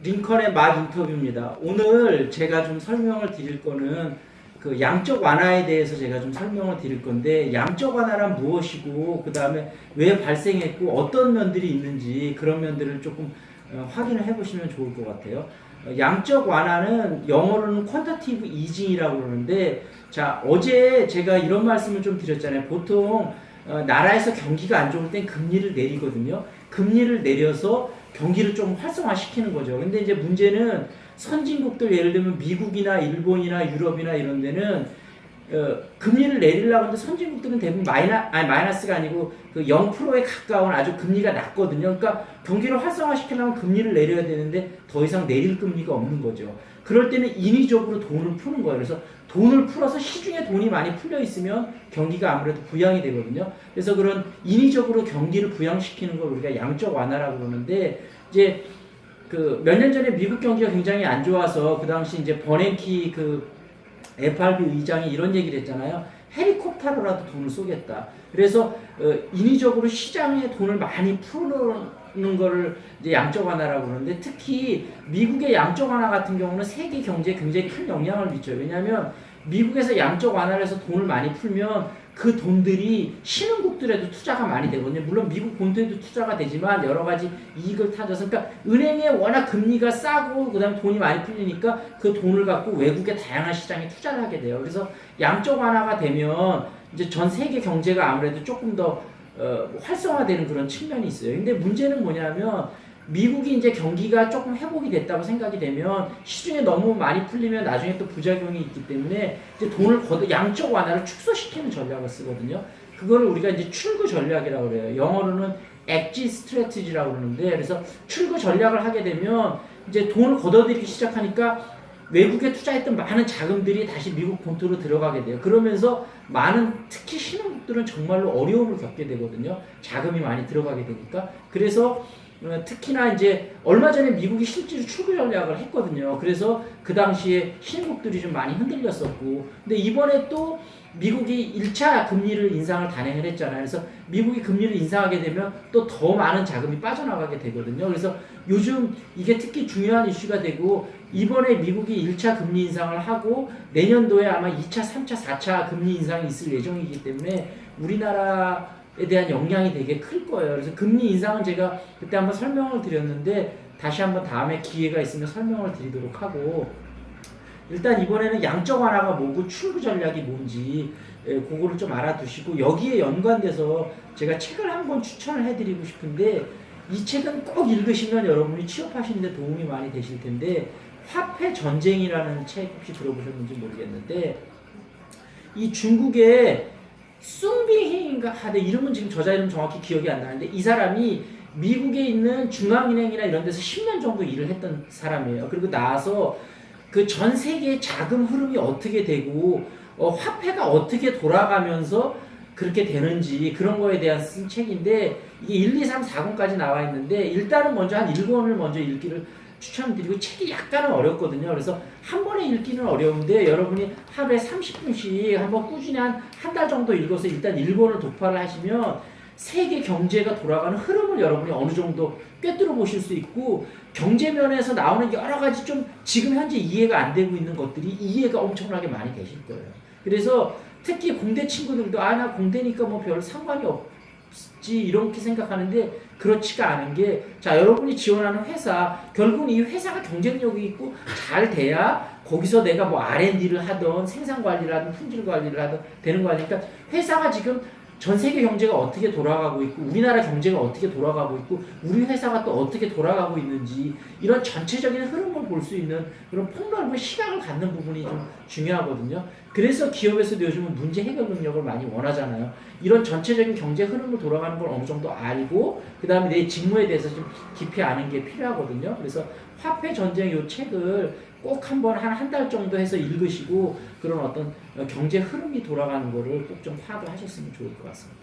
링컨의 막 인터뷰입니다. 오늘 제가 좀 설명을 드릴 거는 그 양적 완화에 대해서 제가 좀 설명을 드릴 건데, 양적 완화란 무엇이고 그 다음에 왜 발생했고 어떤 면들이 있는지 그런 면들을 조금 확인을 해보시면 좋을 것 같아요. 양적 완화는 영어로는 퀀터티브 이징이라고 그러는데, 자, 어제 제가 이런 말씀을 좀 드렸잖아요. 보통 나라에서 경기가 안 좋을 땐 금리를 내리거든요. 금리를 내려서 경기를 좀 활성화시키는 거죠. 근데 이제 문제는 선진국들, 예를 들면 미국이나 일본이나 유럽이나 이런 데는 금리를 내리려고 하는데 선진국들은 대부분 마이너스가 아니고 그 0%에 가까운 아주 금리가 낮거든요. 그러니까 경기를 활성화시키려면 금리를 내려야 되는데 더 이상 내릴 금리가 없는 거죠. 그럴 때는 인위적으로 돈을 푸는 거예요. 그래서 돈을 풀어서 시중에 돈이 많이 풀려 있으면 경기가 아무래도 부양이 되거든요. 그래서 그런 인위적으로 경기를 부양시키는 걸 우리가 양적 완화라고 그러는데, 이제 그 몇 년 전에 미국 경기가 굉장히 안 좋아서 그 당시 이제 버냉키 그 FRB 의장이 이런 얘기를 했잖아요. 헬리콥터로라도 돈을 쏘겠다. 그래서 인위적으로 시장에 돈을 많이 푸는 거를 이제 양적 완화라고 그러는데, 특히 미국의 양적 완화 같은 경우는 세계 경제에 굉장히 큰 영향을 미쳐요. 왜냐하면 미국에서 양적 완화를 해서 돈을 많이 풀면 그 돈들이 신흥국들에도 투자가 많이 되거든요. 물론 미국 본토에도 투자가 되지만 여러 가지 이익을 타져서, 그러니까 은행에 워낙 금리가 싸고 그다음에 돈이 많이 풀리니까 그 돈을 갖고 외국의 다양한 시장에 투자를 하게 돼요. 그래서 양적 완화가 되면 이제 전 세계 경제가 아무래도 조금 더 활성화되는 그런 측면이 있어요. 근데 문제는 뭐냐면 미국이 이제 경기가 조금 회복이 됐다고 생각이 되면 시중에 너무 많이 풀리면 나중에 또 부작용이 있기 때문에 이제 돈을 양적 완화를 축소시키는 전략을 쓰거든요. 그거를 우리가 이제 출구 전략이라고 그래요. 영어로는 exit strategy라고 그러는데, 그래서 출구 전략을 하게 되면 이제 돈을 걷어들이기 시작하니까 외국에 투자했던 많은 자금들이 다시 미국 본토로 들어가게 돼요. 그러면서 많은, 특히 신흥국들은 정말로 어려움을 겪게 되거든요. 자금이 많이 들어가게 되니까. 그래서 특히나 이제 얼마 전에 미국이 실제로 출구 전략을 했거든요. 그래서 그 당시에 신흥국들이 좀 많이 흔들렸었고, 근데 이번에 또 미국이 1차 금리를 인상을 단행을 했잖아요. 그래서 미국이 금리를 인상하게 되면 또 더 많은 자금이 빠져나가게 되거든요. 그래서 요즘 이게 특히 중요한 이슈가 되고, 이번에 미국이 1차 금리 인상을 하고 내년도에 아마 2차, 3차, 4차 금리 인상이 있을 예정이기 때문에 우리나라에 대한 영향이 되게 클 거예요. 그래서 금리 인상은 제가 그때 한번 설명을 드렸는데 다시 한번 다음에 기회가 있으면 설명을 드리도록 하고, 일단 이번에는 양적 완화가 뭐고 출구 전략이 뭔지 그거를 좀 알아두시고, 여기에 연관돼서 제가 책을 한권 추천을 해드리고 싶은데, 이 책은 꼭 읽으시면 여러분이 취업하시는 데 도움이 많이 되실 텐데, 화폐 전쟁이라는 책 혹시 들어보셨는지 모르겠는데, 이 중국의 숭비행인가 하데, 이름은 지금 저자 이름 정확히 기억이 안 나는데, 이 사람이 미국에 있는 중앙은행이나 이런 데서 10년 정도 일을 했던 사람이에요. 그리고 나와서 그 전 세계의 자금 흐름이 어떻게 되고 화폐가 어떻게 돌아가면서 그렇게 되는지 그런 거에 대한 쓴 책인데, 이게 1, 2, 3, 4권까지 나와 있는데, 일단은 먼저 한 1권을 먼저 읽기를 추천드리고, 책이 약간은 어렵거든요. 그래서 한 번에 읽기는 어려운데 여러분이 하루에 30분씩 한번 꾸준히 한 달 정도 읽어서 일단 1권을 독파를 하시면 세계 경제가 돌아가는 흐름을 여러분이 어느 정도 꿰뚫어 보실 수 있고, 경제면에서 나오는 여러 가지 좀 지금 현재 이해가 안 되고 있는 것들이 이해가 엄청나게 많이 되실 거예요. 그래서 특히 공대 친구들도 나 공대니까 뭐 별 상관이 없지 이렇게 생각하는데, 그렇지가 않은 게, 자, 여러분이 지원하는 회사, 결국은 이 회사가 경쟁력이 있고 잘 돼야 거기서 내가 뭐 R&D를 하던 생산 관리를 하든 품질 관리를 하든 되는 거 아니니까, 회사가 지금 전 세계 경제가 어떻게 돌아가고 있고 우리나라 경제가 어떻게 돌아가고 있고 우리 회사가 또 어떻게 돌아가고 있는지, 이런 전체적인 흐름을 볼 수 있는 그런 폭넓은 시각을 갖는 부분이 좀 중요하거든요. 그래서 기업에서도 요즘은 문제 해결 능력을 많이 원하잖아요. 이런 전체적인 경제 흐름을 돌아가는 걸 어느 정도 알고 그 다음에 내 직무에 대해서 좀 깊이 아는 게 필요하거든요. 그래서 화폐 전쟁 이 책을 꼭 한번 한 달 정도 해서 읽으시고, 그런 어떤 경제 흐름이 돌아가는 거를 꼭 좀 파악을 하셨으면 좋을 것 같습니다.